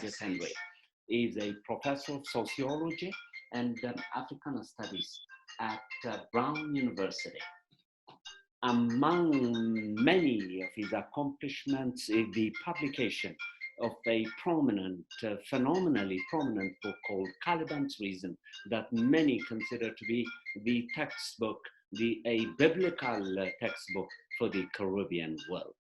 Paget Henry. He's a professor of sociology and Africana studies at Brown University. Among many of his accomplishments is the publication of a prominent, phenomenally prominent book called Caliban's Reason, that many consider to be the textbook, a biblical textbook for the Caribbean world.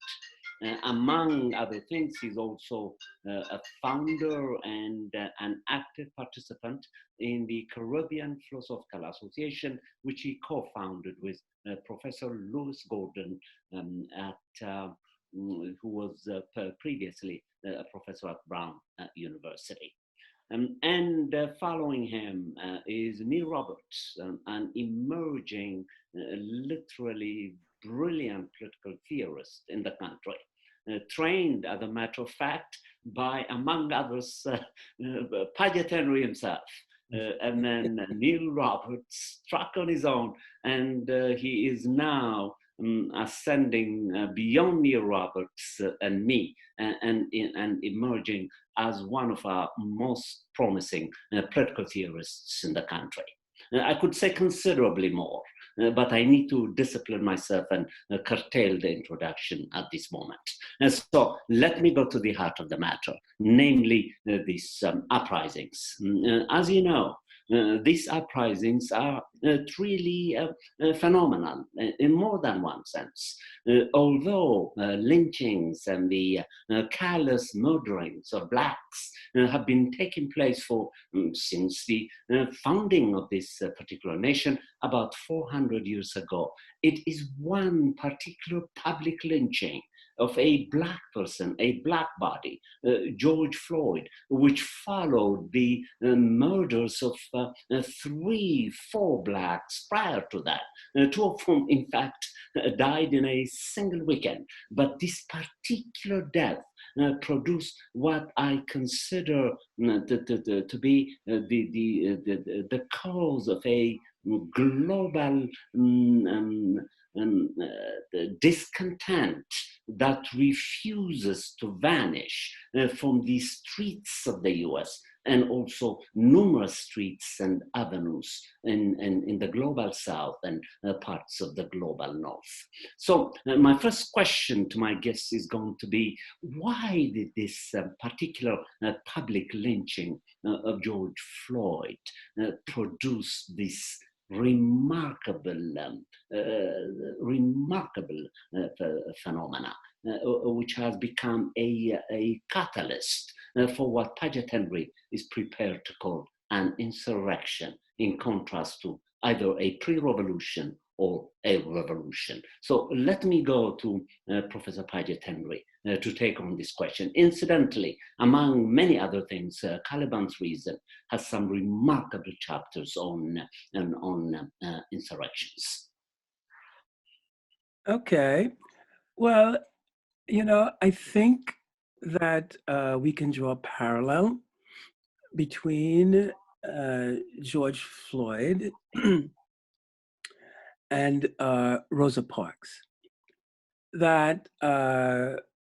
Among other things, he's also a founder and an active participant in the Caribbean Philosophical Association, which he co-founded with Professor Lewis Gordon, who was previously a professor at Brown University. And following him is Neil Roberts, an emerging, literally brilliant political theorist in the country, trained, as a matter of fact, by, among others, Paget Henry himself. And then Neil Roberts struck on his own, and he is now ascending beyond Neil Roberts and me, and emerging as one of our most promising political theorists in the country. I could say considerably more, but I need to discipline myself and curtail the introduction at this moment. And so let me go to the heart of the matter, namely these uprisings. As you know, these uprisings are truly phenomenal in more than one sense. Although lynchings and the careless murderings of Blacks have been taking place since the founding of this particular nation about 400 years ago, it is one particular public lynching of a Black person, a Black body, George Floyd, which followed the murders of 3-4 Blacks prior to that, 2 of whom, in fact, died in a single weekend. But this particular death produced what I consider to be the cause of a global discontent that refuses to vanish from the streets of the US, and also numerous streets and avenues in the global South and parts of the global North. So my first question to my guests is going to be, why did this particular public lynching of George Floyd produce this remarkable phenomena, which has become a catalyst for what Paget Henry is prepared to call an insurrection, in contrast to either a pre-revolution or a revolution. So let me go to Professor Paget Henry to take on this question. Incidentally, among many other things, Caliban's Reason has some remarkable chapters on insurrections. Okay. Well, you know, I think that we can draw a parallel between George Floyd and Rosa Parks. That,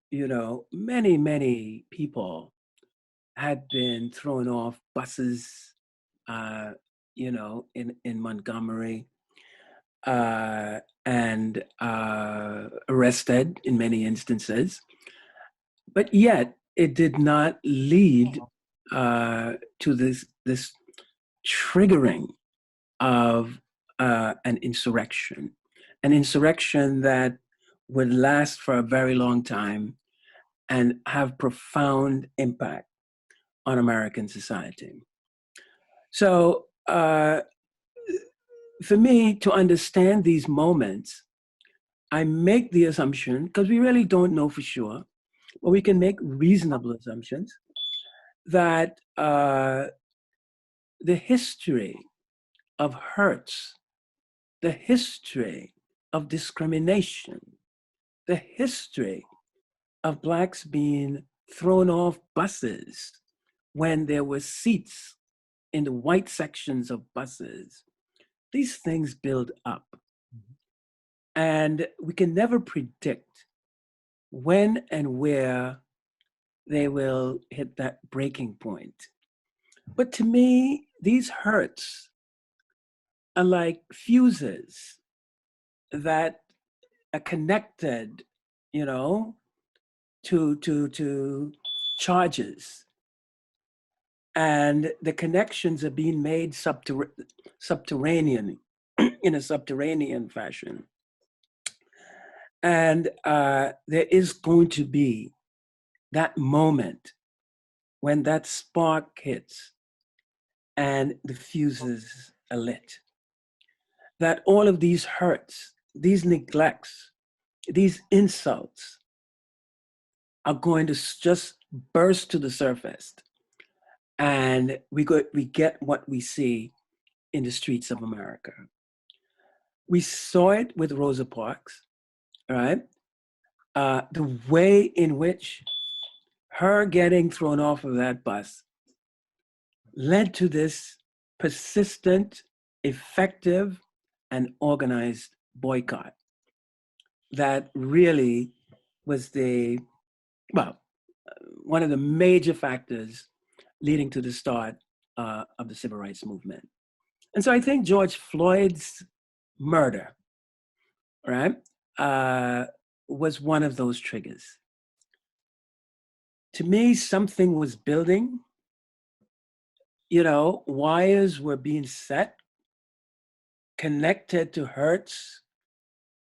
you know, many people had been thrown off buses, you know, in Montgomery, and arrested in many instances. But yet it did not lead to this triggering of an insurrection that would last for a very long time and have profound impact on American society. So for me to understand these moments, I make the assumption, because we really don't know for sure, but we can make reasonable assumptions, that the history of hurts, the history of discrimination, the history of Blacks being thrown off buses when there were seats in the white sections of buses, these things build up. And we can never predict when and where they will hit that breaking point. But to me, these hurts are like fuses that are connected, you know, to charges, and the connections are being made subterranean in a subterranean fashion. And there is going to be that moment when that spark hits and the fuses are lit. That all of these hurts, these neglects, these insults are going to just burst to the surface. And we get what we see in the streets of America. We saw it with Rosa Parks, right? The way in which her getting thrown off of that bus led to this persistent, effective, and organized boycott that really was one of the major factors leading to the start of the civil rights movement. And so I think George Floyd's murder, right, was one of those triggers. To me, something was building. You know, wires were being set, connected to hurts,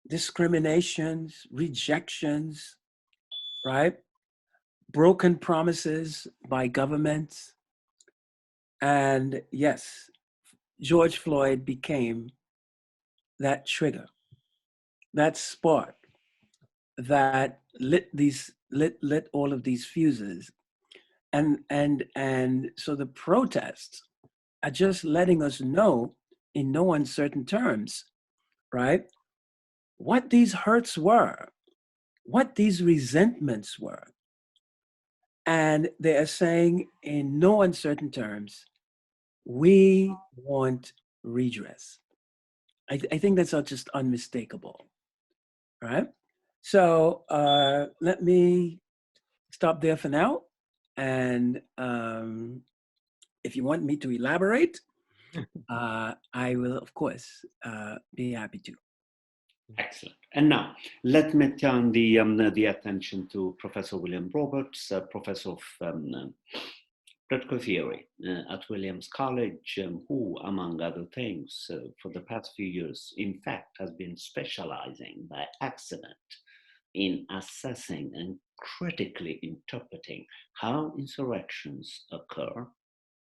discriminations, rejections, right? Broken promises by governments. And yes, George Floyd became that trigger, that spark that lit all of these fuses. And so the protests are just letting us know in no uncertain terms, right, what these hurts were, what these resentments were. And they are saying in no uncertain terms, we want redress. I think that's just unmistakable, right? So let me stop there for now. And if you want me to elaborate, I will, of course, be happy to. Excellent. And now, let me turn the attention to Professor William Roberts, professor of political theory at Williams College, who, among other things, for the past few years, in fact, has been specializing by accident in assessing and critically interpreting how insurrections occur,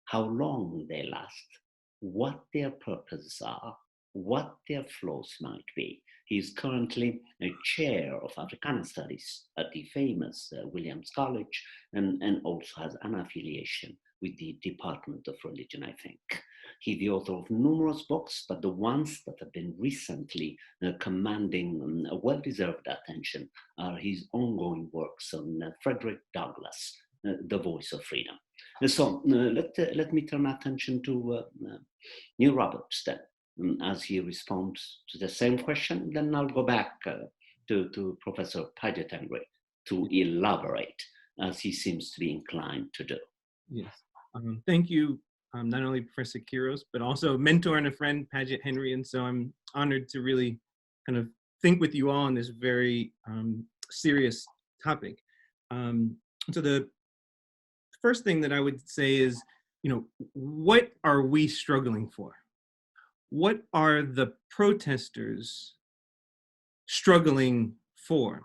how long they last, what their purposes are, what their flaws might be. He is currently a chair of Africana Studies at the famous Williams College, and also has an affiliation with the Department of Religion, I think. He's the author of numerous books, but the ones that have been recently commanding well-deserved attention are his ongoing works on Frederick Douglass, The Voice of Freedom. So let me turn attention to Neil Roberts then, as he responds to the same question. Then I'll go back to Professor Paget to elaborate, as he seems to be inclined to do. Yes, thank you, not only Professor Kiros, but also mentor and a friend, Paget Henry. And so I'm honored to really kind of think with you all on this very serious topic. So the first thing that I would say is, what are we struggling for? What are the protesters struggling for?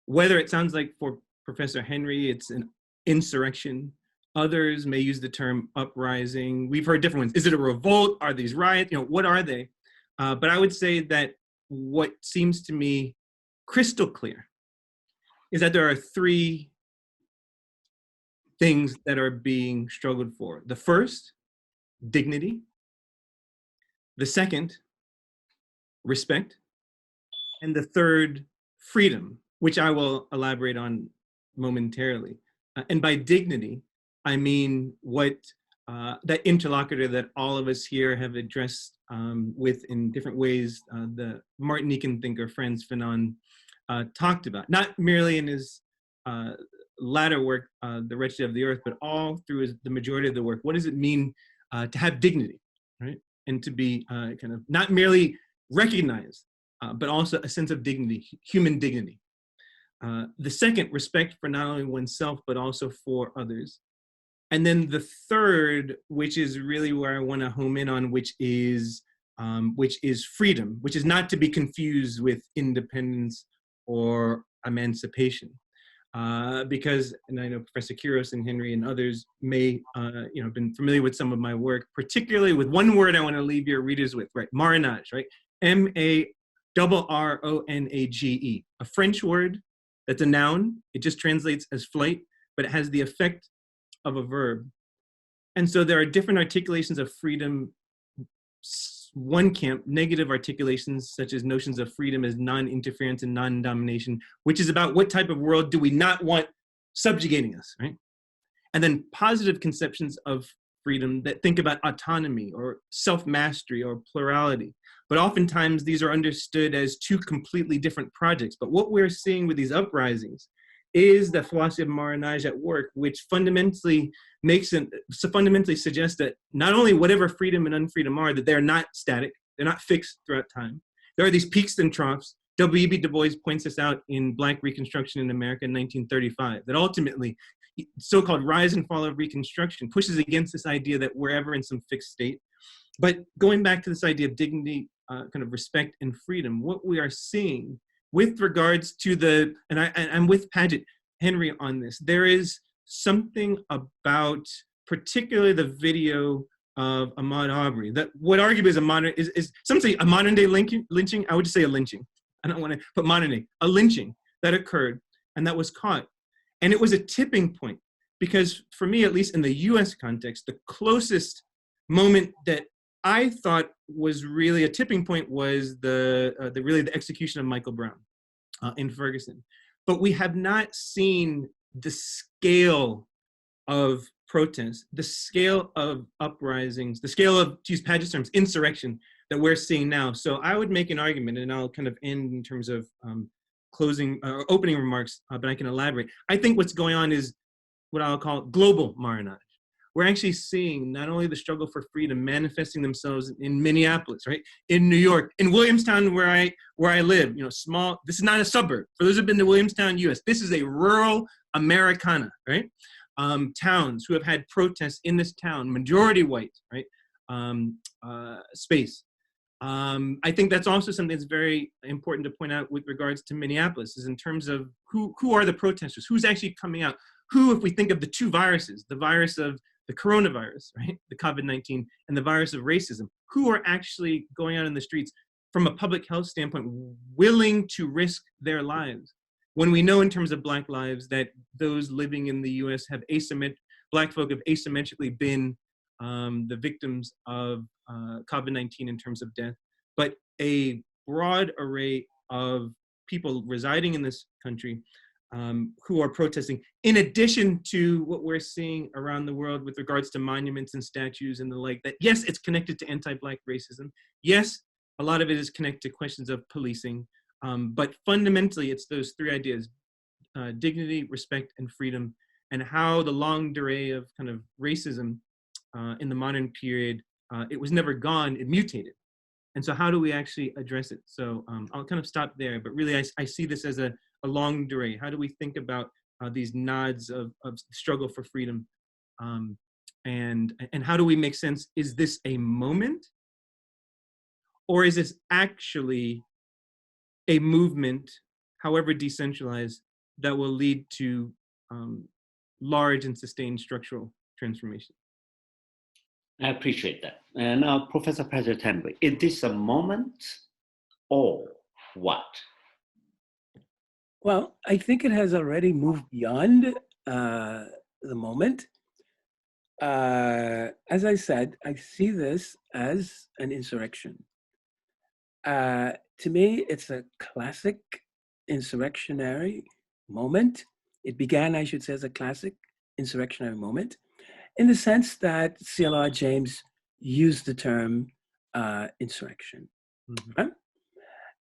Whether it sounds like for Professor Henry, it's an insurrection. Others may use the term uprising. We've heard different ones. Is it a revolt? Are these riots? What are they? But I would say that what seems to me crystal clear is that there are three things that are being struggled for. The first, dignity. The second, respect. And the third, freedom, which I will elaborate on momentarily. And by dignity, I mean what that interlocutor that all of us here have addressed with in different ways, the Martinican thinker Frantz Fanon talked about, not merely in his latter work, The Wretched of the Earth, but all through the majority of the work. What does it mean to have dignity, right? And to be kind of not merely recognized, but also a sense of dignity, human dignity. The second, respect for not only oneself, but also for others. And then the third, which is really where I want to home in on, which is freedom, which is not to be confused with independence or emancipation. Because, and I know Professor Kiros and Henry and others may, been familiar with some of my work, particularly with one word I want to leave your readers with, right? Marronage, right? M-A-R-R-O-N-A-G-E, a French word that's a noun. It just translates as flight, but it has the effect of a verb. And so there are different articulations of freedom. One camp, negative articulations, such as notions of freedom as non-interference and non-domination, which is about what type of world do we not want subjugating us, right? And then positive conceptions of freedom that think about autonomy or self-mastery or plurality. But oftentimes these are understood as two completely different projects. But what we're seeing with these uprisings is the philosophy of marronage at work, which fundamentally suggests that not only whatever freedom and unfreedom are, that they're not static, they're not fixed throughout time. There are these peaks and troughs. W.E.B. Du Bois points this out in Black Reconstruction in America in 1935, that ultimately so-called rise and fall of Reconstruction pushes against this idea that we're ever in some fixed state. But going back to this idea of dignity, kind of respect and freedom, what we are seeing with regards to and I'm with Paget Henry on this, there is something about particularly the video of Ahmaud Arbery that what arguably is some say a modern day lynching. I would just say a lynching. I don't want to put modern day, a lynching that occurred and that was caught. And it was a tipping point because for me, at least in the US context, the closest moment that I thought was really a tipping point was the execution of Michael Brown in Ferguson. But we have not seen the scale of protests, the scale of uprisings, the scale of, to use Paget's terms, insurrection that we're seeing now. So I would make an argument, and I'll kind of end in terms of closing or opening remarks, but I can elaborate. I think what's going on is what I'll call global marronage. We're actually seeing not only the struggle for freedom manifesting themselves in Minneapolis, right, in New York, in Williamstown, where I live, small. This is not a suburb. For those who've been to Williamstown, U.S., this is a rural Americana, right? Towns who have had protests in this town, majority white, right? Space. I think that's also something that's very important to point out with regards to Minneapolis, is in terms of who are the protesters, who's actually coming out, who, if we think of the two viruses, the virus of the coronavirus, right, the COVID-19, and the virus of racism, who are actually going out in the streets from a public health standpoint, willing to risk their lives. When we know in terms of Black lives that those living in the US have Black folk have asymmetrically been the victims of COVID-19 in terms of death, but a broad array of people residing in this country who are protesting, in addition to what we're seeing around the world with regards to monuments and statues and the like, that yes, it's connected to anti-Black racism. Yes, a lot of it is connected to questions of policing, but fundamentally it's those three ideas, dignity, respect, and freedom, and how the longue durée of kind of racism in the modern period, it was never gone, it mutated. And so how do we actually address it? So I'll kind of stop there, but really I see this as a longue durée. How do we think about these nods of struggle for freedom? And how do we make sense? Is this a moment? Or is this actually a movement, however decentralized, that will lead to large and sustained structural transformation? I appreciate that. Now, Professor Paget Henry, is this a moment or what? Well, I think it has already moved beyond the moment. As I said, I see this as an insurrection. To me, it's a classic insurrectionary moment. It began, I should say, as a classic insurrectionary moment, in the sense that C.L.R. James used the term insurrection. Mm-hmm. Right?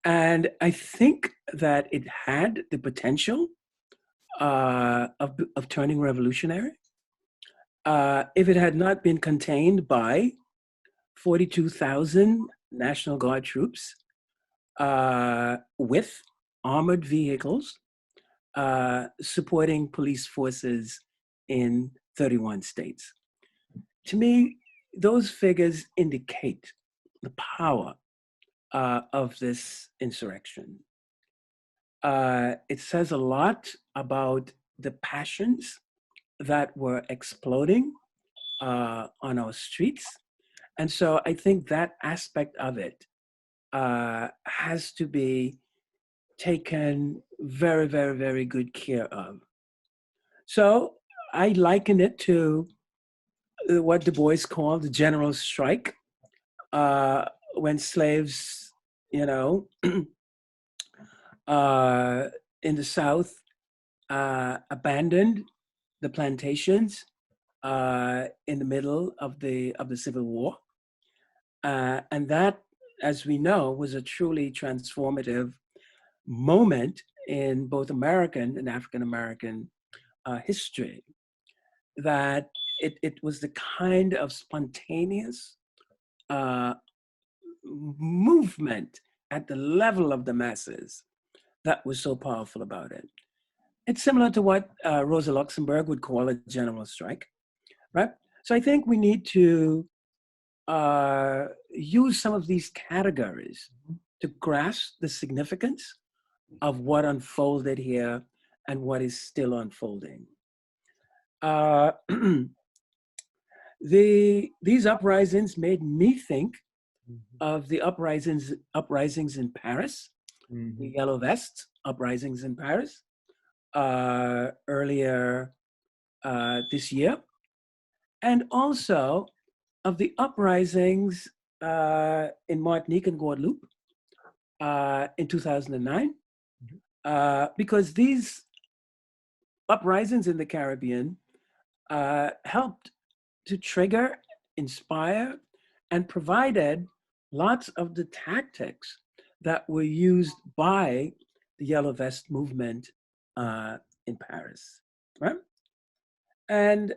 And I think that it had the potential of turning revolutionary if it had not been contained by 42,000 National Guard troops with armored vehicles supporting police forces in 31 states. To me, those figures indicate the power of this insurrection. It says a lot about the passions that were exploding on our streets. And so I think that aspect of it has to be taken very, very, very good care of. So I liken it to what Du Bois called the general strike, when slaves, you know, in the South abandoned the plantations in the middle of the Civil War, and that, as we know, was a truly transformative moment in both American and African American history. That it was the kind of spontaneous movement at the level of the masses that was so powerful about it. It's similar to what Rosa Luxemburg would call a general strike, right? So I think we need to use some of these categories to grasp the significance of what unfolded here and what is still unfolding. These uprisings made me think of the uprisings in Paris, the Yellow Vests uprisings in Paris earlier this year, and also of the uprisings in Martinique and Guadeloupe in 2009, because these uprisings in the Caribbean helped to trigger, inspire, and provided lots of the tactics that were used by the Yellow Vest movement in Paris, right? And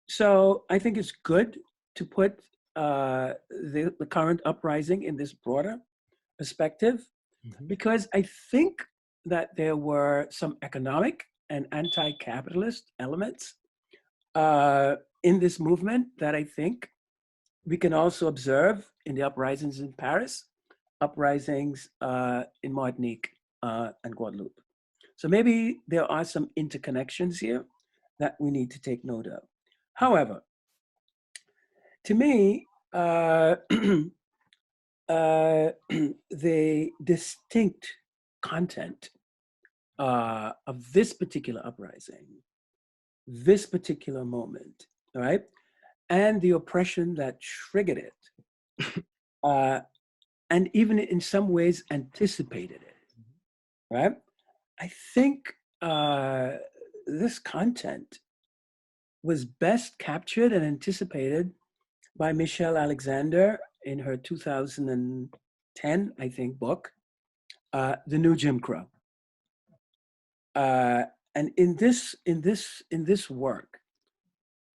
so I think it's good to put the current uprising in this broader perspective, because I think that there were some economic and anti-capitalist elements in this movement that I think we can also observe in the uprisings in Paris, uprisings in Martinique and Guadeloupe. So maybe there are some interconnections here that we need to take note of. However, to me, the distinct content of this particular uprising, this particular moment, all right, and the oppression that triggered it, and even in some ways anticipated it, right? I think this content was best captured and anticipated by Michelle Alexander in her 2010, I think, book, The New Jim Crow. And in this work,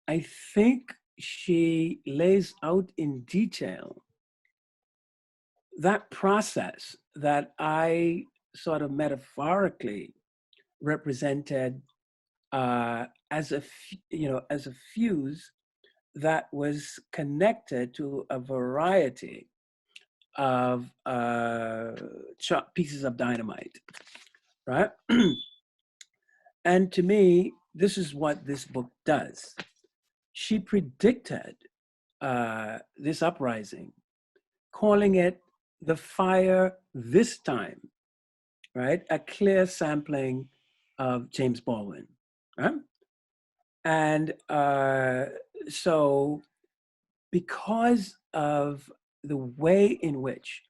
I think she lays out in detail that process that I sort of metaphorically represented as a fuse that was connected to a variety of pieces of dynamite, right? And to me, this is what this book does. She predicted this uprising, calling it the fire this time, right? A clear sampling of James Baldwin, right? And so because of the way in which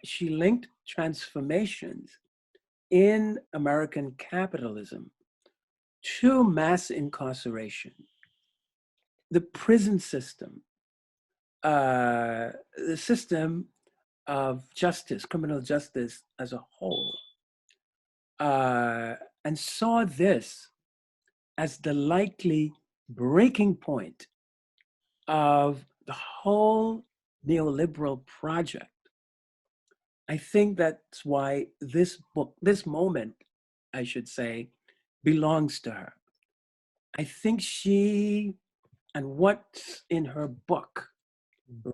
she linked transformations in American capitalism to mass incarceration, the prison system, the system of justice, criminal justice as a whole, and saw this as the likely breaking point of the whole neoliberal project. I think that's why this book, this moment, I should say, belongs to her. I think she and what's in her book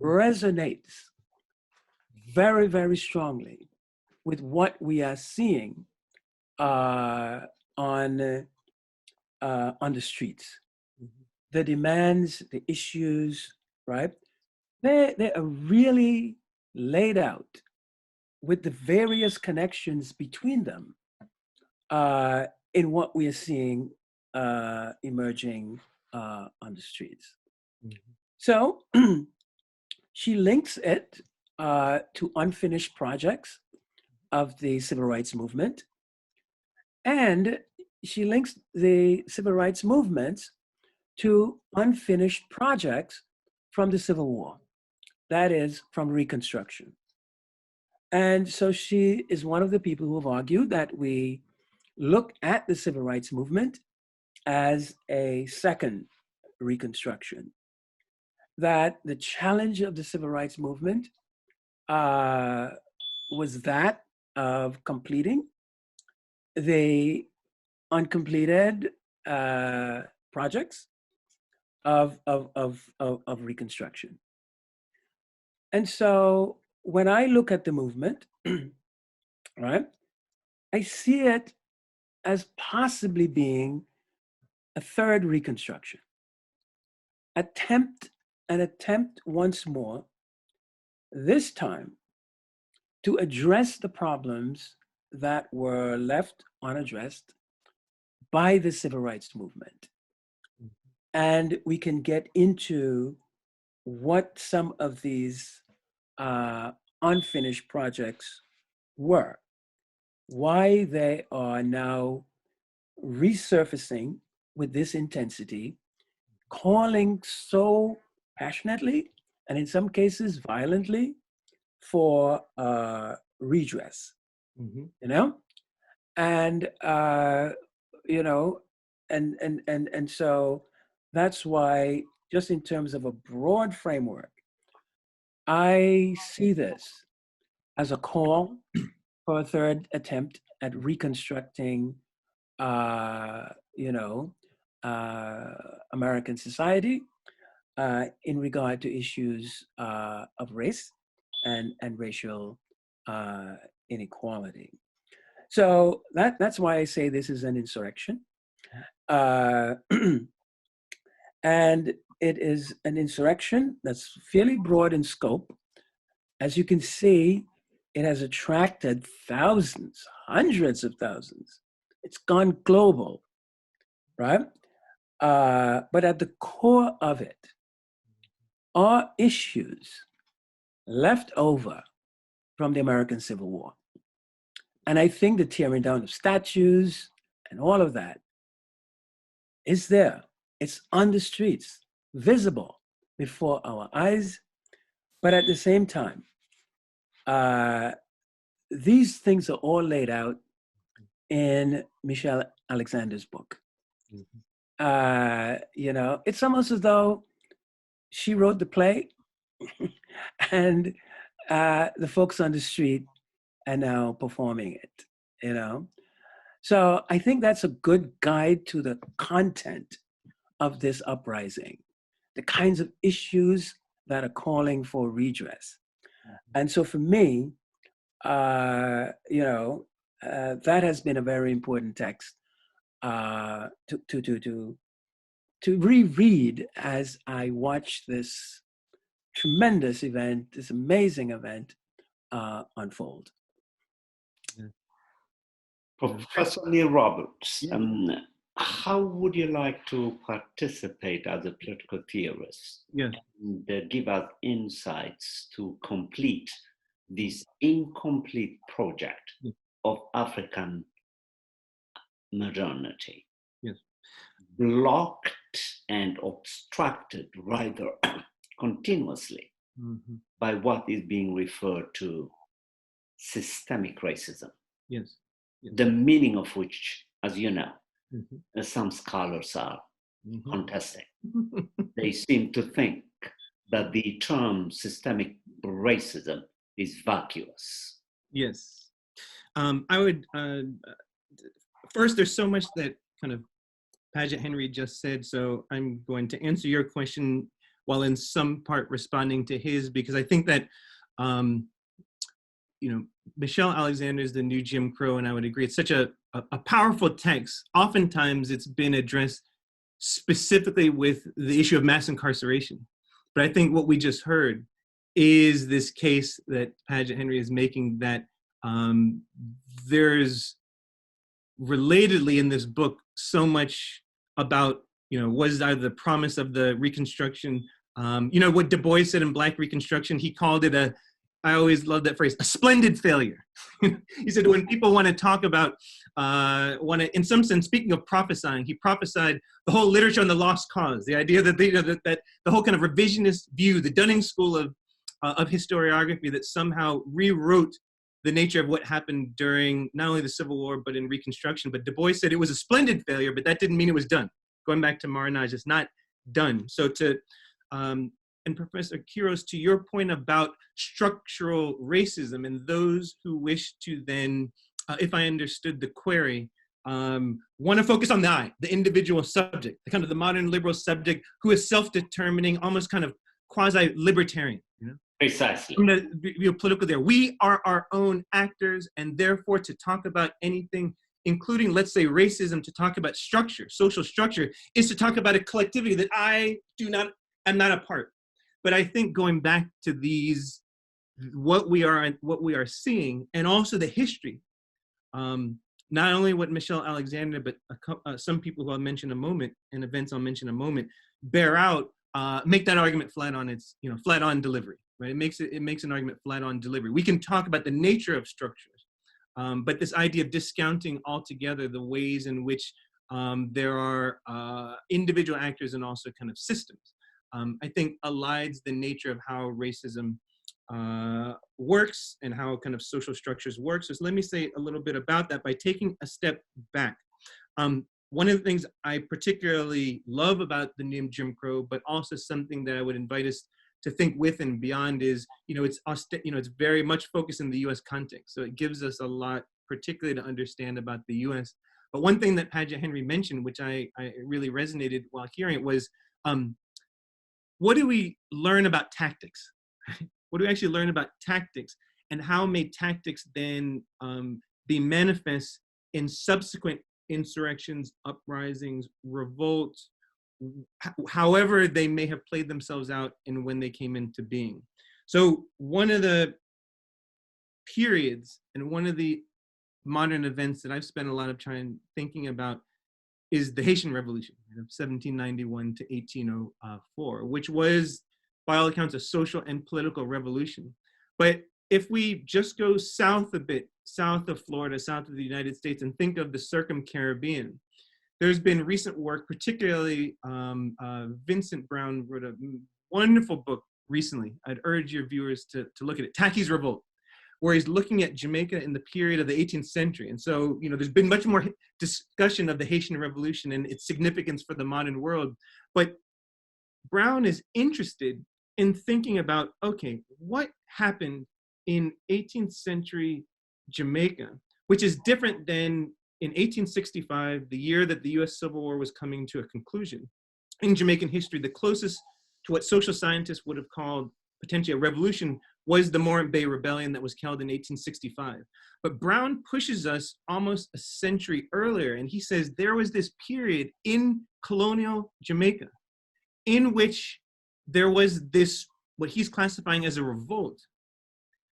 resonates very, very strongly with what we are seeing on the streets. The demands, the issues, right? They are really laid out with the various connections between them in what we are seeing emerging on the streets. So she links it to unfinished projects of the civil rights movement, and she links the civil rights movement to unfinished projects from the Civil War, that is, from Reconstruction. And so she is one of the people who have argued that we look at the civil rights movement as a second Reconstruction, that the challenge of the civil rights movement was that of completing the uncompleted projects of Reconstruction. And so when I look at the movement, right, I see it as possibly being a third Reconstruction. An attempt once more, this time, to address the problems that were left unaddressed by the civil rights movement. And we can get into what some of these unfinished projects were, why they are now resurfacing with this intensity, calling so passionately and in some cases violently for redress, you know, and and so that's why, just in terms of a broad framework, I see this as a call for a third attempt at reconstructing, American society in regard to issues of race and racial inequality. So that's why I say this is an insurrection. And it is an insurrection that's fairly broad in scope. As you can see, it has attracted thousands, hundreds of thousands. It's gone global, right? But at the core of it are issues left over from the American Civil War. And I think the tearing down of statues and all of that is there. It's on the streets, visible before our eyes. But at the same time, these things are all laid out in Michelle Alexander's book. It's almost as though she wrote the play and the folks on the street are now performing it, So I think that's a good guide to the content of this uprising, the kinds of issues that are calling for redress. And so for me, that has been a very important text to reread as I watch this tremendous event, this amazing event unfold. Professor Neil Roberts, how would you like to participate as a political theorist and give us insights to complete this incomplete project of African modernity? Yes. Blocked and obstructed rather continuously by what is being referred to systemic racism. Yes. the meaning of which, as you know, Mm-hmm. some scholars are Mm-hmm. contesting. They seem to think that the term systemic racism is vacuous. Yes. I would, first, there's so much that kind of Paget Henry just said, so I'm going to answer your question while in some part responding to his, because I think that, you know, Michelle Alexander's The New Jim Crow, and I would agree, it's such a powerful text. Oftentimes it's been addressed specifically with the issue of mass incarceration. But I think what we just heard is this case that Paget Henry is making, that there's relatedly in this book so much about, you know, was either the promise of the Reconstruction, you know, what Du Bois said in Black Reconstruction, he called it a, I always love that phrase, a splendid failure. He said when people want to talk about, in some sense, speaking of prophesying, he prophesied the whole literature on the lost cause, the idea that, that the whole kind of revisionist view, the Dunning School of historiography that somehow rewrote the nature of what happened during not only the Civil War, but in Reconstruction. But Du Bois said it was a splendid failure, but that didn't mean it was done. Going back to Marinage, it's not done. So to, and Professor Kiros, to your point about structural racism and those who wish to then, if I understood the query, want to focus on the I, the individual subject, the kind of the modern liberal subject who is self-determining, almost kind of quasi-libertarian, you know? Precisely. I'm going to be political there. We are our own actors, and therefore to talk about anything, including, let's say, racism, to talk about structure, social structure, is to talk about a collectivity that I'm not a part. But I think going back to these, what we are seeing, and also the history, not only what Michelle Alexander, but some people who I'll mention in a moment, and events I'll mention in a moment, bear out, make that argument flat on its, you know, flat on delivery. Right? It makes an argument flat on delivery. We can talk about the nature of structures, but this idea of discounting altogether the ways in which there are individual actors and also kind of systems, I think elides the nature of how racism works and how kind of social structures work. So let me say a little bit about that by taking a step back. One of the things I particularly love about the name Jim Crow, but also something that I would invite us to think with and beyond is, you know, it's very much focused in the U.S. context. So it gives us a lot, particularly to understand about the U.S. But one thing that Paget Henry mentioned, which I really resonated while hearing it, was what do we learn about tactics? What do we actually learn about tactics, and how may tactics then be manifest in subsequent insurrections, uprisings, revolts, however they may have played themselves out and when they came into being. So one of the periods and one of the modern events that I've spent a lot of time thinking about is the Haitian Revolution of 1791 to 1804, which was, by all accounts, a social and political revolution. But if we just go south a bit, south of Florida, south of the United States, and think of the Circum-Caribbean, there's been recent work, particularly Vincent Brown wrote a wonderful book recently. I'd urge your viewers to look at it, Tacky's Revolt, where he's looking at Jamaica in the period of the 18th century. And so, you know, there's been much more discussion of the Haitian Revolution and its significance for the modern world. But Brown is interested in thinking about, okay, what happened in 18th century Jamaica, which is different than in 1865, the year that the US Civil War was coming to a conclusion. In Jamaican history, the closest to what social scientists would have called potentially a revolution was the Morant Bay Rebellion that was held in 1865. But Brown pushes us almost a century earlier, and he says there was this period in colonial Jamaica in which there was this, what he's classifying as a revolt,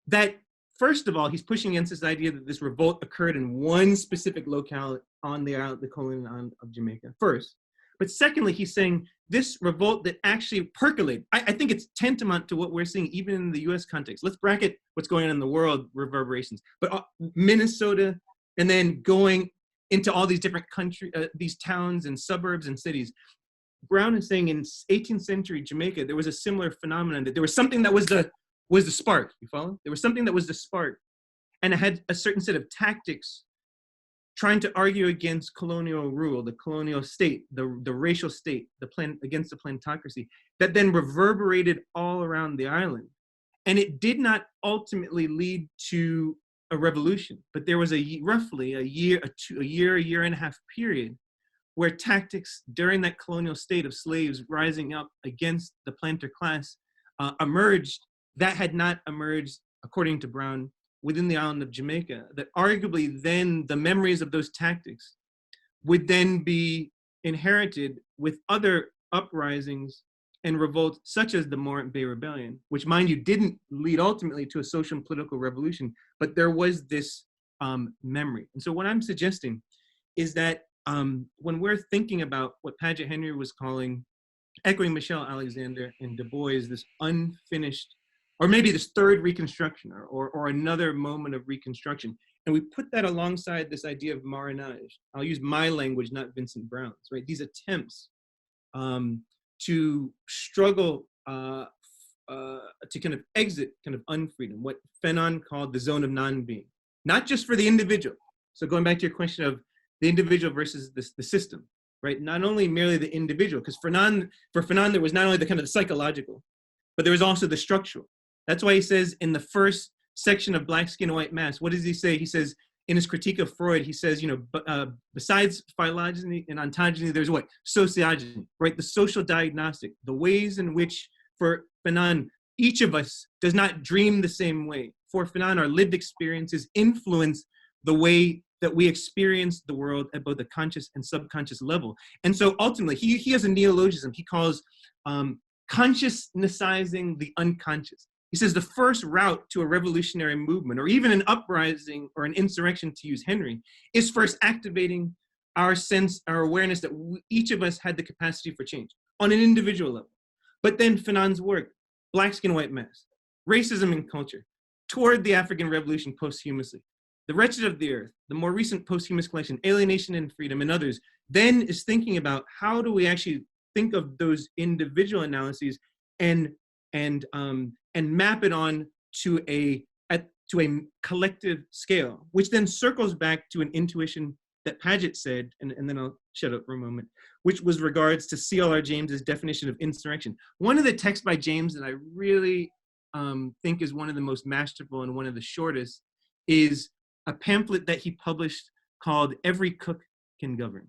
that first of all, he's pushing against this idea that this revolt occurred in one specific locale on the colony of Jamaica first. But secondly, he's saying this revolt that actually percolated. I think it's tantamount to what we're seeing even in the US context. Let's bracket what's going on in the world reverberations. But Minnesota, and then going into all these different these towns and suburbs and cities. Brown is saying in 18th century Jamaica, there was a similar phenomenon, that there was something that was the spark, you follow? There was something that was the spark, and it had a certain set of tactics trying to argue against colonial rule, the colonial state, the racial state, against the plantocracy, that then reverberated all around the island. And it did not ultimately lead to a revolution, but there was roughly a year and a half period where tactics during that colonial state of slaves rising up against the planter class emerged that had not emerged, according to Brown, within the island of Jamaica, that arguably then the memories of those tactics would then be inherited with other uprisings and revolts such as the Morant Bay Rebellion, which, mind you, didn't lead ultimately to a social and political revolution, but there was this memory. And so what I'm suggesting is that when we're thinking about what Paget Henry was calling, echoing Michelle Alexander and Du Bois, this unfinished, or maybe this third reconstruction, or another moment of reconstruction, and we put that alongside this idea of marronage. I'll use my language, not Vincent Brown's, right? These attempts to struggle to kind of exit kind of unfreedom, what Fanon called the zone of non-being, not just for the individual. So going back to your question of the individual versus the system, right? Not only merely the individual, because for Fanon, there was not only the kind of psychological, but there was also the structural. That's why he says in the first section of Black Skin, White Mask, what does he say? He says, in his critique of Freud, he says, besides phylogeny and ontogeny, there's what? Sociogeny, right? The social diagnostic, the ways in which, for Fanon, each of us does not dream the same way. For Fanon, our lived experiences influence the way that we experience the world at both a conscious and subconscious level. And so ultimately, he has a neologism he calls consciousnessizing the unconscious. He says the first route to a revolutionary movement, or even an uprising or an insurrection, to use Henry, is first activating our sense, our awareness that each of us had the capacity for change on an individual level. But then Fanon's work, Black Skin, White Mask, Racism and Culture, toward the African Revolution posthumously, The Wretched of the Earth, the more recent posthumous collection, Alienation and Freedom, and others, then is thinking about how do we actually think of those individual analyses and map it on to a collective scale, which then circles back to an intuition that Paget said, and then I'll shut up for a moment, which was regards to C.L.R. James's definition of insurrection. One of the texts by James that I really think is one of the most masterful and one of the shortest is a pamphlet that he published called Every Cook Can Govern.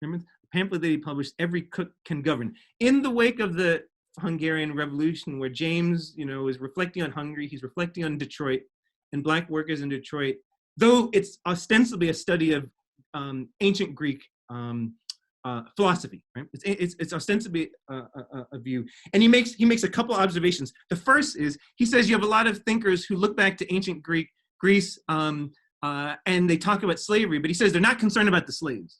Remember? A pamphlet that he published, Every Cook Can Govern. In the wake of the Hungarian Revolution, where James, is reflecting on Hungary, he's reflecting on Detroit and Black workers in Detroit, though it's ostensibly a study of ancient Greek philosophy, right? It's ostensibly a view, and he makes a couple observations. The first is he says you have a lot of thinkers who look back to ancient Greece, and they talk about slavery, but he says they're not concerned about the slaves.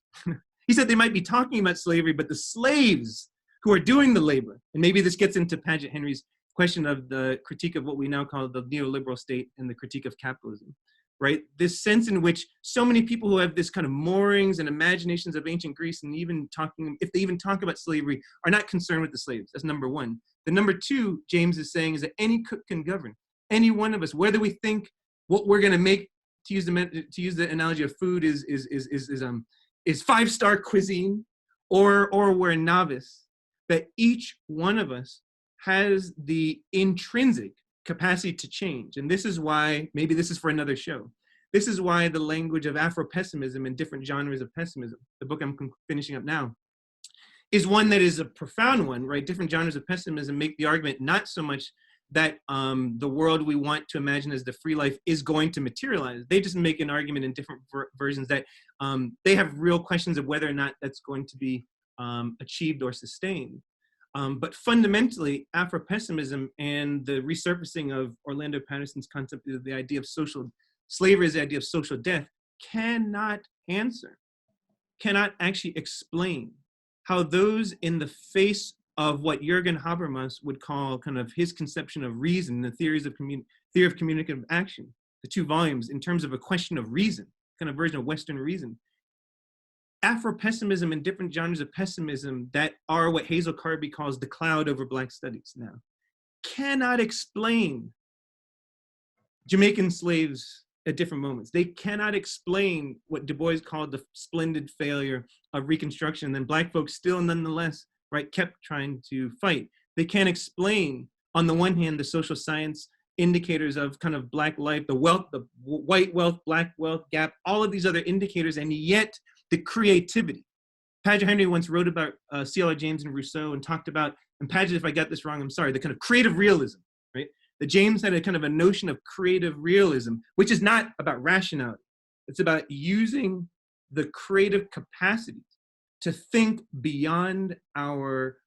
He said they might be talking about slavery, but the slaves who are doing the labor, and maybe this gets into Paget Henry's question of the critique of what we now call the neoliberal state and the critique of capitalism, right? This sense in which so many people who have this kind of moorings and imaginations of ancient Greece, and if they even talk about slavery, are not concerned with the slaves. That's number one. The number two, James is saying, is that any cook can govern. Any one of us, whether we think what we're going to make, to use the analogy of food, is five-star cuisine, or we're a novice, that each one of us has the intrinsic capacity to change. And this is why, maybe this is for another show, this is why the language of Afro-pessimism and different genres of pessimism, the book I'm finishing up now, is one that is a profound one, right? Different genres of pessimism make the argument not so much that the world we want to imagine as the free life is going to materialize. They just make an argument in different versions that they have real questions of whether or not that's going to be achieved or sustained. But fundamentally, Afro-pessimism and the resurfacing of Orlando Patterson's concept of the idea of social slavery as the idea of social death cannot actually explain how those in the face of what Jürgen Habermas would call kind of his conception of reason, the theory of communicative action, the 2 volumes, in terms of a question of reason, kind of version of Western reason. Afro-pessimism and different genres of pessimism that are what Hazel Carby calls the cloud over Black studies now, cannot explain Jamaican slaves at different moments. They cannot explain what Du Bois called the splendid failure of Reconstruction. And then Black folks still nonetheless, right, kept trying to fight. They can't explain, on the one hand, the social science indicators of kind of Black life, the wealth, the white wealth, Black wealth gap, all of these other indicators, and yet the creativity. Paget Henry once wrote about C.L.R. James and Rousseau and talked about, and Paget, if I got this wrong, I'm sorry, the kind of creative realism, right? That James had a kind of a notion of creative realism, which is not about rationality. It's about using the creative capacities to think beyond our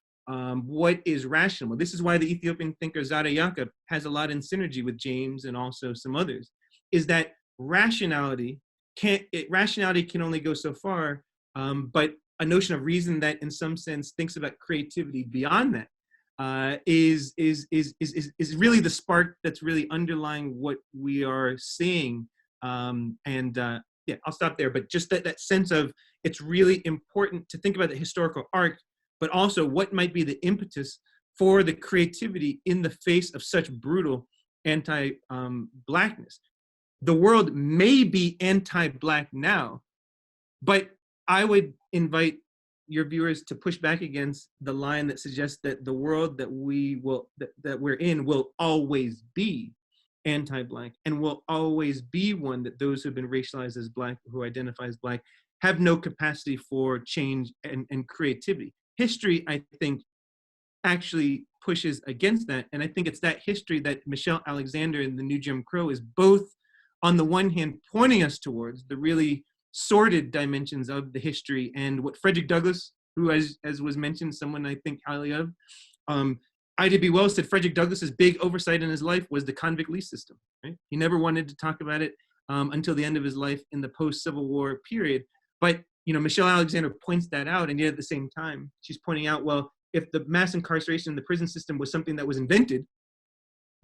what is rational. This is why the Ethiopian thinker Zada Yacob has a lot in synergy with James and also some others, is that rationality can only go so far, but a notion of reason that in some sense thinks about creativity beyond that is really the spark that's really underlying what we are seeing. Yeah, I'll stop there, but just that sense of it's really important to think about the historical arc, but also what might be the impetus for the creativity in the face of such brutal anti-Blackness. The world may be anti-Black now, but I would invite your viewers to push back against the line that suggests that the world that we're in will always be anti-Black and will always be one that those who've been racialized as Black, who identify as Black, have no capacity for change and creativity. History, I think, actually pushes against that. And I think it's that history that Michelle Alexander in The New Jim Crow is both, on the one hand, pointing us towards the really sordid dimensions of the history, and what Frederick Douglass, who, as was mentioned, someone I think highly of, Ida B. Wells said Frederick Douglass's big oversight in his life was the convict lease system. Right? He never wanted to talk about it until the end of his life in the post-Civil War period. But Michelle Alexander points that out, and yet at the same time, she's pointing out, well, if the mass incarceration in the prison system was something that was invented,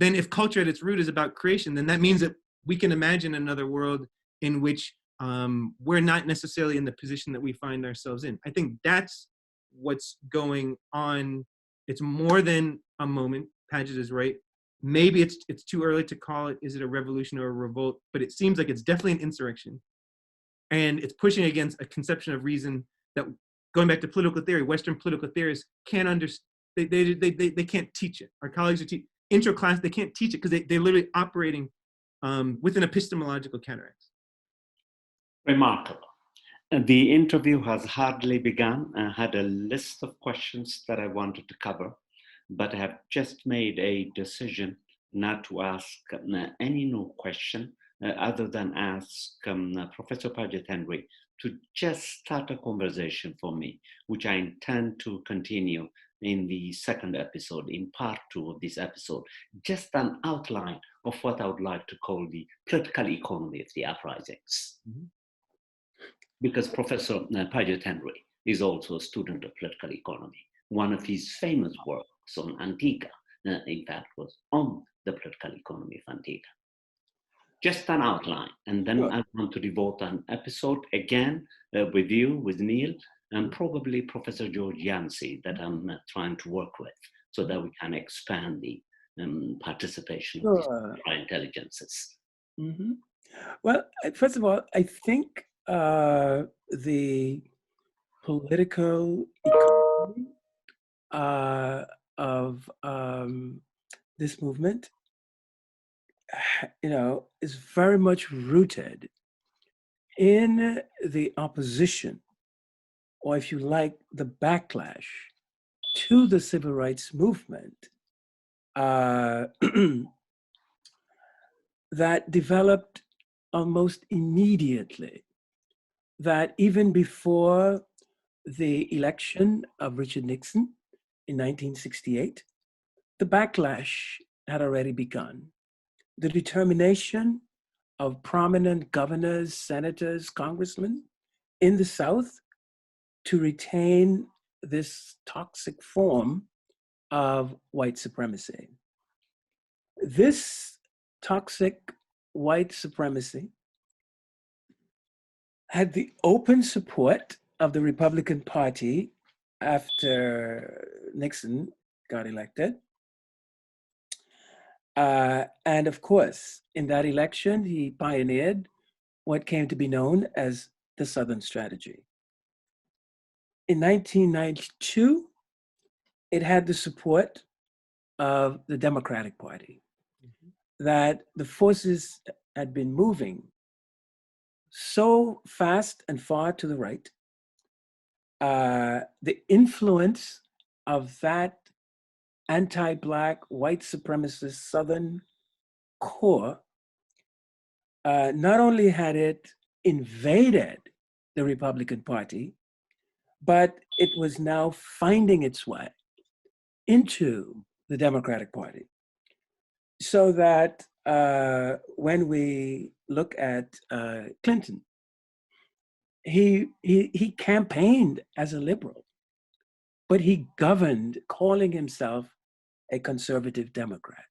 then if culture at its root is about creation, then that means that we can imagine another world in which we're not necessarily in the position that we find ourselves in. I think that's what's going on. It's more than a moment. Paget is right. Maybe it's too early to call it, is it a revolution or a revolt? But it seems like it's definitely an insurrection. And it's pushing against a conception of reason that, going back to political theory, Western political theorists can't understand. They can't teach it. Our colleagues are intro class, they can't teach it because they're literally operating within epistemological cataracts. Remarkable. The interview has hardly begun. I had a list of questions that I wanted to cover, but I have just made a decision not to ask any new question other than ask Professor Paget Henry to just start a conversation for me, which I intend to continue in the second episode, in part 2 of this episode, just an outline of what I would like to call the political economy of the uprisings. Mm-hmm. Because Professor Paget Henry is also a student of political economy. One of his famous works on Antigua, in fact, was on the political economy of Antigua. Just an outline, and then I want to devote an episode again with you, with Neil, and probably Professor George Yancey that I'm trying to work with, so that we can expand the participation of these intelligences. Mm-hmm. Well, first of all, I think the political economy of this movement, is very much rooted in the opposition, or if you like, the backlash to the civil rights movement that developed almost immediately, that even before the election of Richard Nixon in 1968, the backlash had already begun. The determination of prominent governors, senators, congressmen in the South to retain this toxic form of white supremacy. This toxic white supremacy had the open support of the Republican Party after Nixon got elected. And of course, in that election, he pioneered what came to be known as the Southern Strategy. In 1992, it had the support of the Democratic Party, that the forces had been moving so fast and far to the right. The influence of that anti-Black, white supremacist Southern core not only had it invaded the Republican Party, but it was now finding its way into the Democratic Party. So that when we look at Clinton, he campaigned as a liberal, but he governed calling himself a conservative Democrat.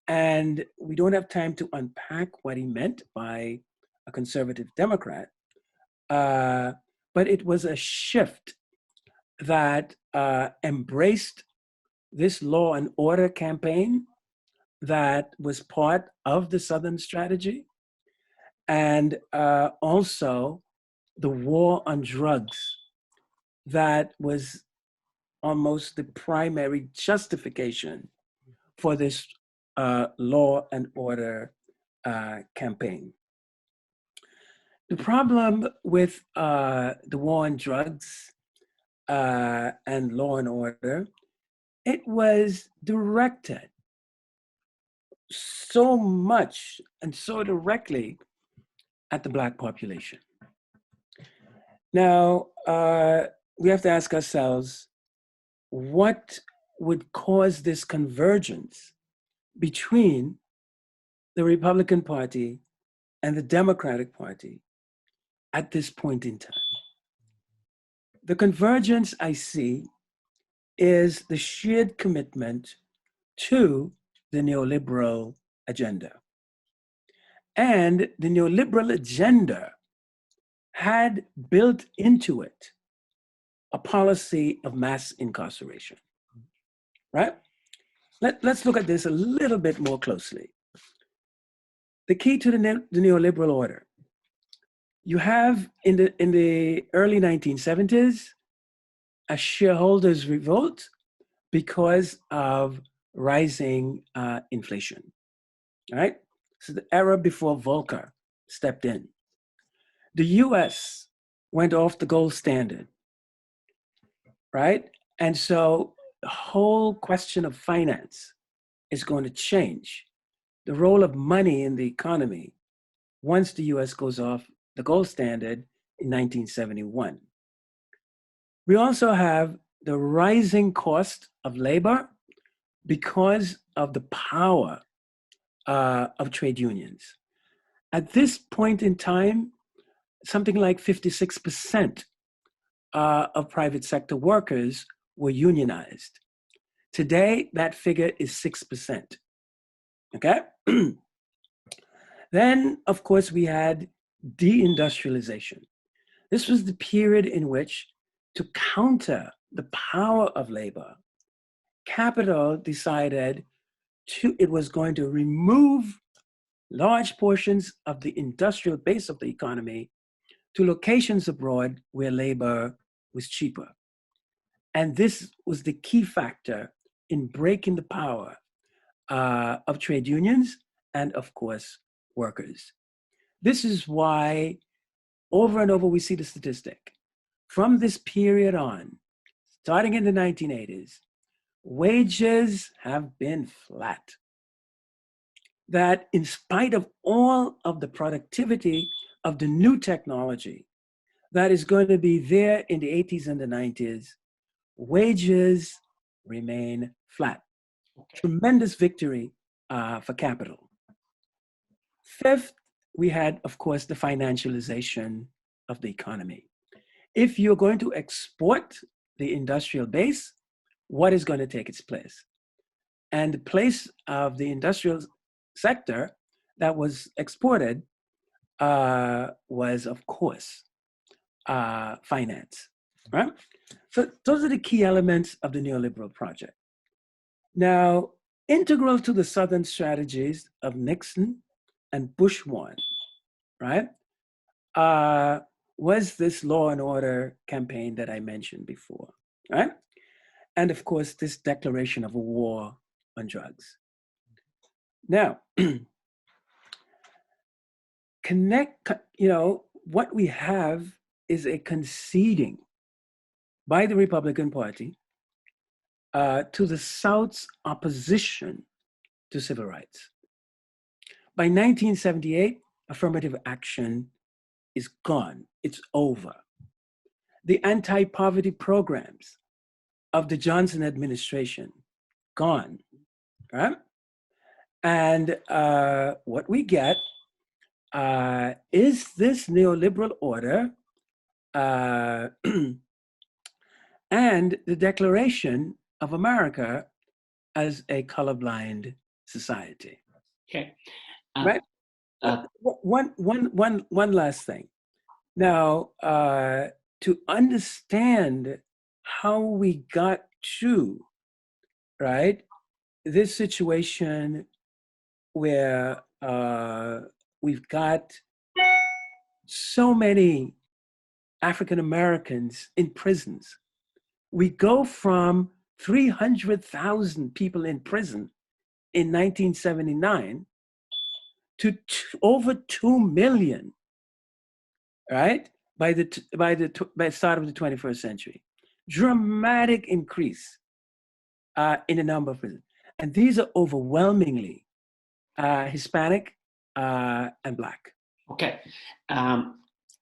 And we don't have time to unpack what he meant by a conservative Democrat, but it was a shift that embraced this law and order campaign that was part of the Southern Strategy, and also the war on drugs that was almost the primary justification for this law and order campaign. The problem with the war on drugs and law and order, it was directed so much and so directly at the Black population. Now, we have to ask ourselves, what would cause this convergence between the Republican Party and the Democratic Party at this point in time? The convergence I see is the shared commitment to the neoliberal agenda. And the neoliberal agenda had built into it a policy of mass incarceration, right? Let's look at this a little bit more closely. The key to the neoliberal order, you have in the early 1970s, a shareholders' revolt because of rising inflation, right? So the era before Volcker stepped in. The US went off the gold standard, right? And so the whole question of finance is going to change. The role of money in the economy once the US goes off the gold standard in 1971. We also have the rising cost of labor because of the power of trade unions. At this point in time, something like 56% of private sector workers were unionized. Today, that figure is 6%, okay? Then, of course, we had deindustrialization. This was the period in which, to counter the power of labor, capital decided it was going to remove large portions of the industrial base of the economy to locations abroad where labor was cheaper. And this was the key factor in breaking the power of trade unions and, of course, workers. This is why over and over we see the statistic. From this period on, starting in the 1980s, wages have been flat. That in spite of all of the productivity of the new technology that is going to be there in the 80s and the 90s, wages remain flat. Tremendous victory for capital. Fifth, we had, of course, the financialization of the economy. If you're going to export the industrial base, what is going to take its place? And the place of the industrial sector that was exported was, of course, finance, right? So those are the key elements of the neoliberal project. Now, integral to the Southern strategies of Nixon and Bush 1, right, was this law and order campaign that I mentioned before, right? And of course, this declaration of a war on drugs. Now, what we have is a conceding by the Republican Party to the South's opposition to civil rights. By 1978, affirmative action is gone. It's over. The anti-poverty programs of the Johnson administration, gone, right? And what we get is this neoliberal order and the declaration of America as a colorblind society. Okay. Right? One last thing. Now, to understand how we got to, right, this situation where we've got so many African Americans in prisons. We go from 300,000 people in prison in 1979 to over 2 million, right? By the start of the 21st century. Dramatic increase in the number of prisons. And these are overwhelmingly Hispanic and Black. Okay.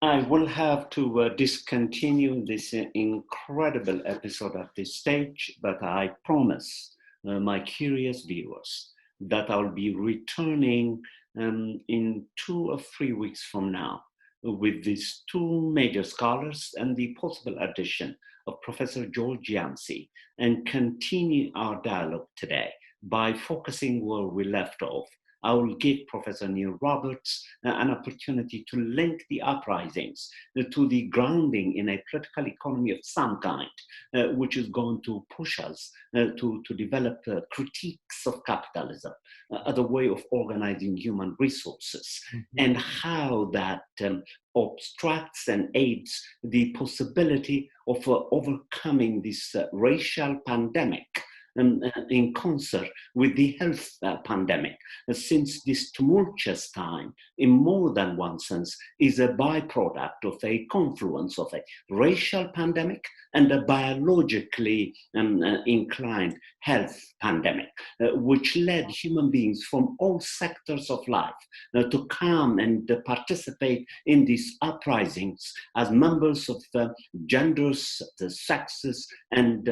I will have to discontinue this incredible episode at this stage, but I promise my curious viewers that I'll be returning in 2 or 3 weeks from now with these 2 major scholars and the possible addition of Professor George Yancey, and continue our dialogue today by focusing where we left off. I will give Professor Neil Roberts an opportunity to link the uprisings to the grounding in a political economy of some kind, which is going to push us to develop critiques of capitalism as a way of organizing human resources, and how that obstructs and aids the possibility of overcoming this racial pandemic in concert with the health pandemic, since this tumultuous time, in more than one sense, is a byproduct of a confluence of a racial pandemic and a biologically inclined health pandemic, which led human beings from all sectors of life to come and participate in these uprisings as members of genders, the sexes, and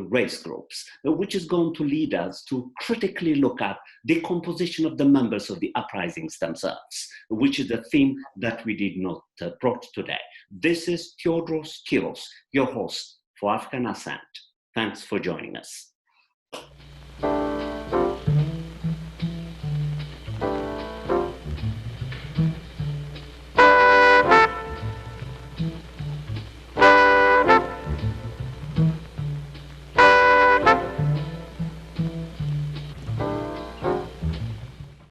race groups, which is going to lead us to critically look at the composition of the members of the uprisings themselves, which is a theme that we did not brought today. This is Tedros Kiros, your host for African Ascent. Thanks for joining us.